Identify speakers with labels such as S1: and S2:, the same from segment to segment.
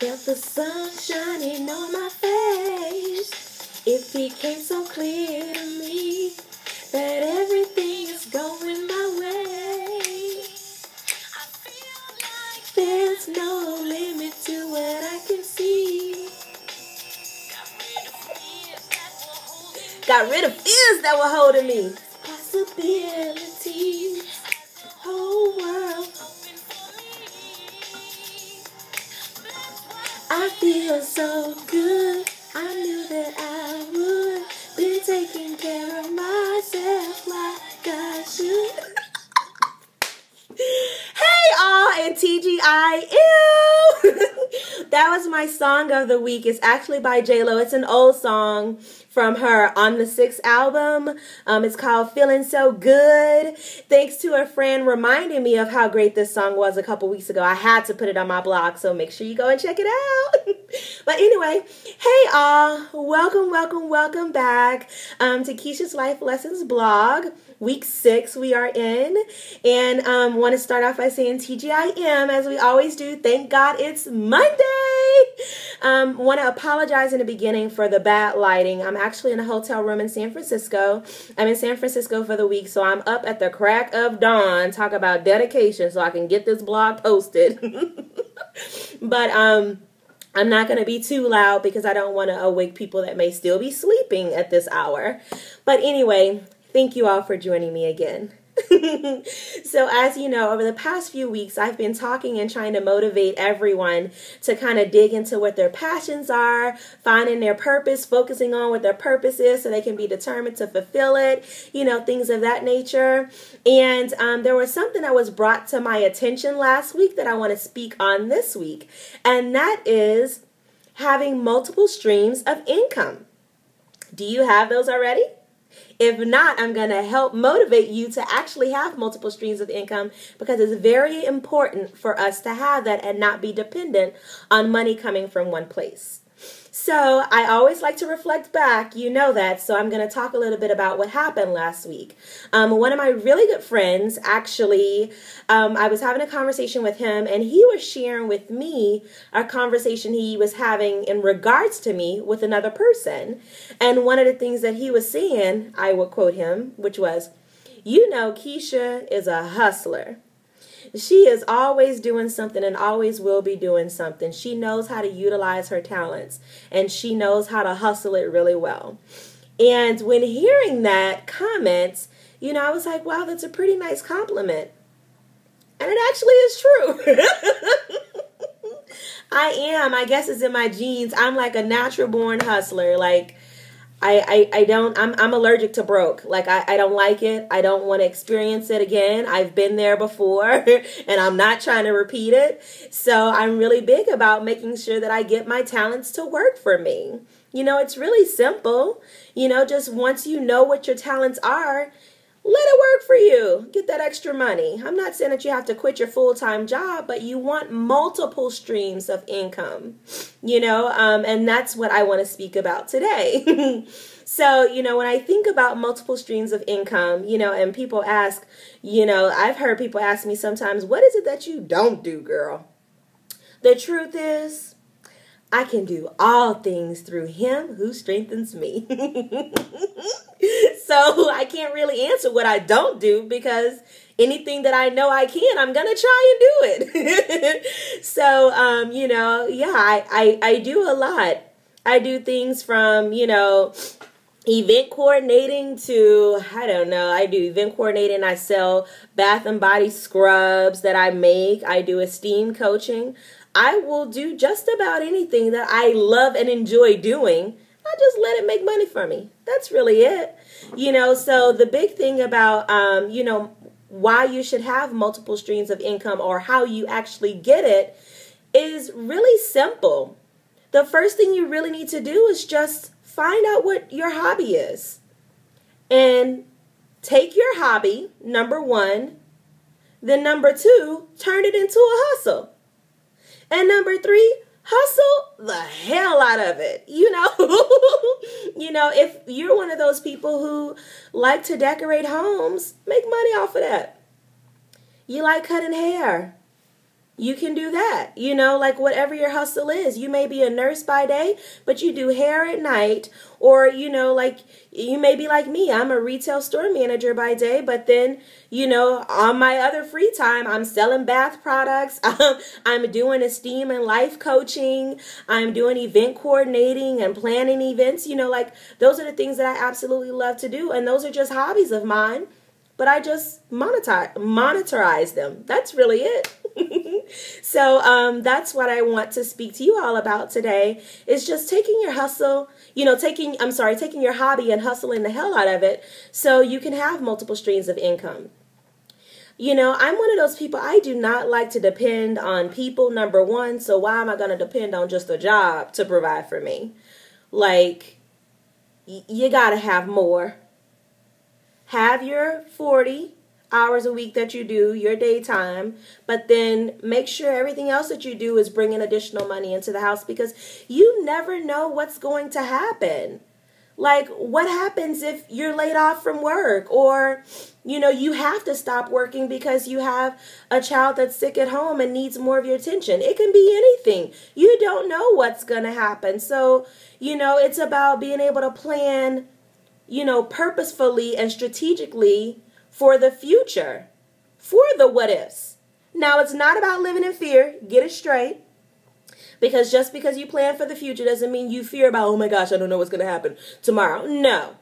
S1: Felt the sun shining on my face. It became so clear to me that everything is going my way. I feel like there's no limit to what I can see. Got rid of fears that were holding me. Possibilities, whole world. I feel so good. I knew that I would. Been taking care of myself like I should. Hey all, and TGIM. That was my song of the week. It's actually by J-Lo. It's an old song from her on the 6th album. It's called Feeling So Good. Thanks to a friend reminding me of how great this song was a couple weeks ago. I had to put it on my blog, so make sure you go and check it out. But anyway, hey all, welcome back to Kisha's Life Lessons blog. Week 6 we are in, and want to start off by saying TGIM as we always do. Thank God it's Monday. Want to apologize in the beginning for the bad lighting. I'm actually in a hotel room in San Francisco. I'm in San Francisco for the week, so I'm up at the crack of dawn. Talk about dedication so I can get this blog posted. But I'm not going to be too loud because I don't want to awake people that may still be sleeping at this hour. But anyway, thank you all for joining me again. So as you know, over the past few weeks, I've been talking and trying to motivate everyone to kind of dig into what their passions are, finding their purpose, focusing on what their purpose is so they can be determined to fulfill it, you know, things of that nature. And there was something that was brought to my attention last week that I want to speak on this week, and that is having multiple streams of income. Do you have those already? If not, I'm going to help motivate you to actually have multiple streams of income because it's very important for us to have that and not be dependent on money coming from one place. So I always like to reflect back, you know that, so I'm going to talk a little bit about what happened last week. One of my really good friends, actually, I was having a conversation with him, and he was sharing with me a conversation he was having in regards to me with another person. And one of the things that he was saying, I will quote him, which was, you know, Kisha is a hustler. She is always doing something and always will be doing something. She knows how to utilize her talents, and she knows how to hustle it really well. And when hearing that comment, you know, I was like, wow, that's a pretty nice compliment. And it actually is true. I am. I guess it's in my genes. I'm like a natural born hustler. Like, I'm allergic to broke. Like, I don't like it. I don't want to experience it again. I've been there before and I'm not trying to repeat it. So I'm really big about making sure that I get my talents to work for me. You know, it's really simple. You know, just once you know what your talents are, let it work for you. Get that extra money. I'm not saying that you have to quit your full-time job, but you want multiple streams of income, you know, and that's what I want to speak about today. So, you know, when I think about multiple streams of income, you know, and people ask, you know, I've heard people ask me sometimes, what is it that you don't do, girl? The truth is, I can do all things through him who strengthens me. So I can't really answer what I don't do because anything that I know I can, I'm going to try and do it. So, you know, yeah, I do a lot. I do things from, you know, event coordinating to, I don't know, I do event coordinating. I sell bath and body scrubs that I make. I do esteem coaching. I will do just about anything that I love and enjoy doing. I just let it make money for me. That's really it. You know, so the big thing about, you know, why you should have multiple streams of income or how you actually get it is really simple. The first thing you really need to do is just find out what your hobby is. And take your hobby, number one. Then number two, turn it into a hustle. And number three, hustle the hell out of it. You know, you know, if you're one of those people who like to decorate homes, make money off of that. You like cutting hair, You can do that, like whatever your hustle is. You may be a nurse by day, but you do hair at night. Or, like you may be like me. I'm a retail store manager by day, but then, on my other free time, I'm selling bath products. I'm doing esteem and life coaching. I'm doing event coordinating and planning events. Like those are the things that I absolutely love to do. And those are just hobbies of mine. But I just monetize them. That's really it. So that's what I want to speak to you all about today, is just taking your hustle, taking your hobby and hustling the hell out of it so you can have multiple streams of income. I'm one of those people, I do not like to depend on people, number one. So why am I going to depend on just a job to provide for me? Like, you got to have more. Have your 40 hours a week that you do, your daytime, but then make sure everything else that you do is bringing additional money into the house, because you never know what's going to happen. Like, what happens if you're laid off from work, or, you have to stop working because you have a child that's sick at home and needs more of your attention. It can be anything. You don't know what's going to happen. So, it's about being able to plan purposefully and strategically for the future, for the what ifs. Now, it's not about living in fear. Get it straight. Because just because you plan for the future doesn't mean you fear about, oh my gosh, I don't know what's going to happen tomorrow. No.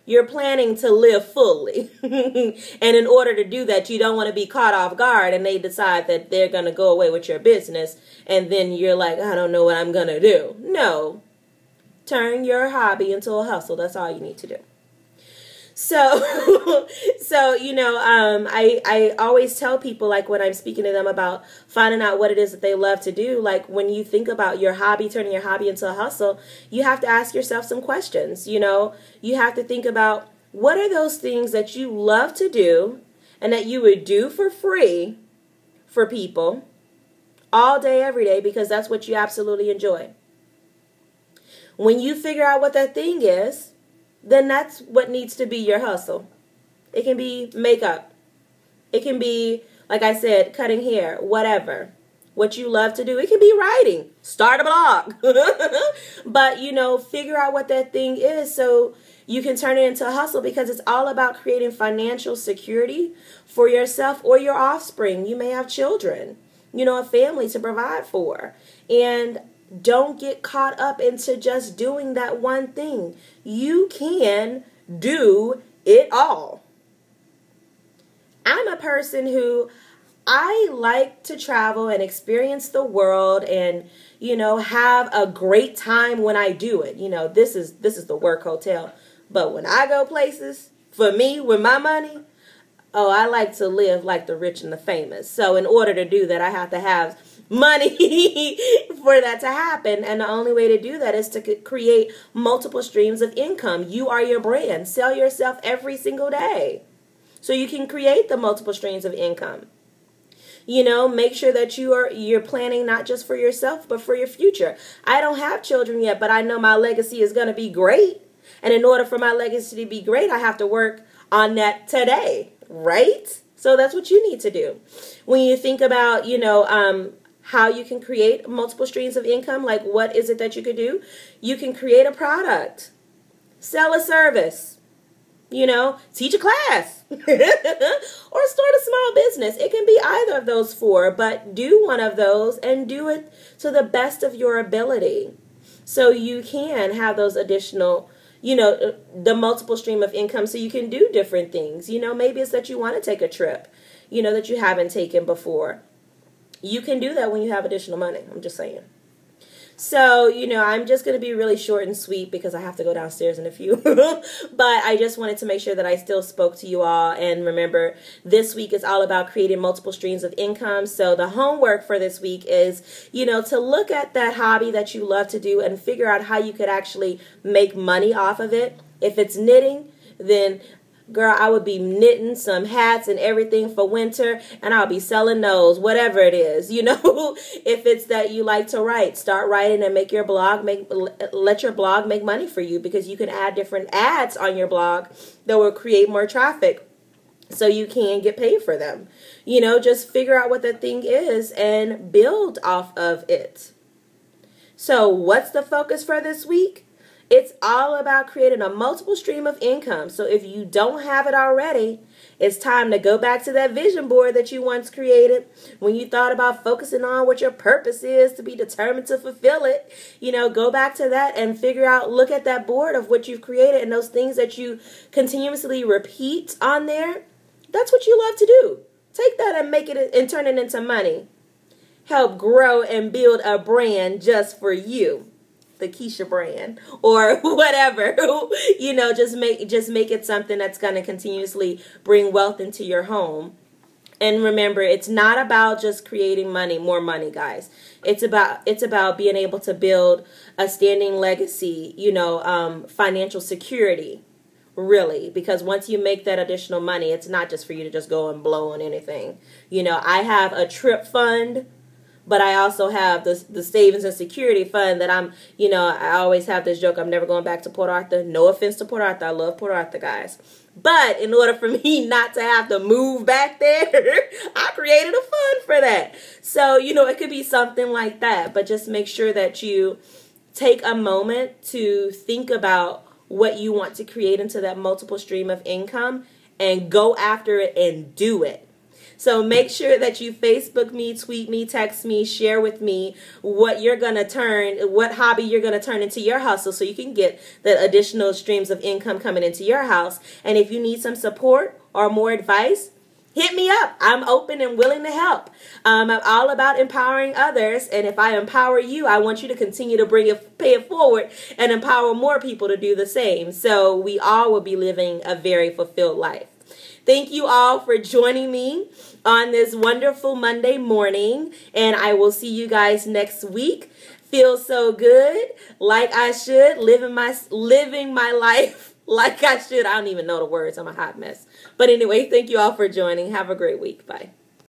S1: You're planning to live fully. And in order to do that, you don't want to be caught off guard and they decide that they're going to go away with your business. And then you're like, I don't know what I'm going to do. No. Turn your hobby into a hustle. That's all you need to do. So, I always tell people, like when I'm speaking to them about finding out what it is that they love to do, like when you think about your hobby, turning your hobby into a hustle, you have to ask yourself some questions. You have to think about, what are those things that you love to do and that you would do for free for people all day, every day, because that's what you absolutely enjoy. When you figure out what that thing is, then that's what needs to be your hustle. It can be makeup. It can be, like I said, cutting hair, whatever. What you love to do. It can be writing. Start a blog. But, figure out what that thing is so you can turn it into a hustle, because it's all about creating financial security for yourself or your offspring. You may have children, a family to provide for. And don't get caught up into just doing that one thing. You can do it all. I'm a person who I like to travel and experience the world and, have a great time when I do it. This is the work hotel. But when I go places, for me, with my money, I like to live like the rich and the famous. So in order to do that, I have to have money for that to happen. And the only way to do that is to create multiple streams of income. You are your brand. Sell yourself every single day so you can create the multiple streams of income. Make sure that you're planning not just for yourself, but for your future. I don't have children yet, but I know my legacy is going to be great. And in order for my legacy to be great, I have to work on that today, right? So that's what you need to do. When you think about, how you can create multiple streams of income, like what is it that you could do? You can create a product, sell a service, teach a class, or start a small business. It can be either of those four, but do one of those and do it to the best of your ability so you can have those additional, the multiple stream of income so you can do different things. Maybe it's that you want to take a trip, that you haven't taken before. You can do that when you have additional money. I'm just saying. So, I'm just going to be really short and sweet because I have to go downstairs in a few. But I just wanted to make sure that I still spoke to you all. And remember, this week is all about creating multiple streams of income. So the homework for this week is, to look at that hobby that you love to do and figure out how you could actually make money off of it. If it's knitting, then girl, I would be knitting some hats and everything for winter, and I'll be selling those, whatever it is, If it's that you like to write, start writing and make your blog, let your blog make money for you, because you can add different ads on your blog that will create more traffic so you can get paid for them. Just figure out what the thing is and build off of it. So what's the focus for this week? It's all about creating a multiple stream of income. So if you don't have it already, it's time to go back to that vision board that you once created when you thought about focusing on what your purpose is, to be determined to fulfill it. Go back to that and figure out, look at that board of what you've created and those things that you continuously repeat on there. That's what you love to do. Take that and make it and turn it into money. Help grow and build a brand just for you. The Kisha brand or whatever, just make it something that's going to continuously bring wealth into your home. And remember, it's not about just creating more money, guys. It's about being able to build a standing legacy, financial security, really, because once you make that additional money, it's not just for you to just go and blow on anything. I have a trip fund, but I also have the savings and security fund that I always have this joke, I'm never going back to Port Arthur. No offense to Port Arthur. I love Port Arthur, guys. But in order for me not to have to move back there, I created a fund for that. So, it could be something like that. But just make sure that you take a moment to think about what you want to create into that multiple stream of income and go after it and do it. So make sure that you Facebook me, tweet me, text me, share with me what hobby you're going to turn into your hustle so you can get the additional streams of income coming into your house. And if you need some support or more advice, hit me up. I'm open and willing to help. I'm all about empowering others. And if I empower you, I want you to continue to pay it forward and empower more people to do the same. So we all will be living a very fulfilled life. Thank you all for joining me on this wonderful Monday morning, and I will see you guys next week. Feel so good, like I should, living my life like I should. I don't even know the words. I'm a hot mess. But anyway, thank you all for joining. Have a great week. Bye.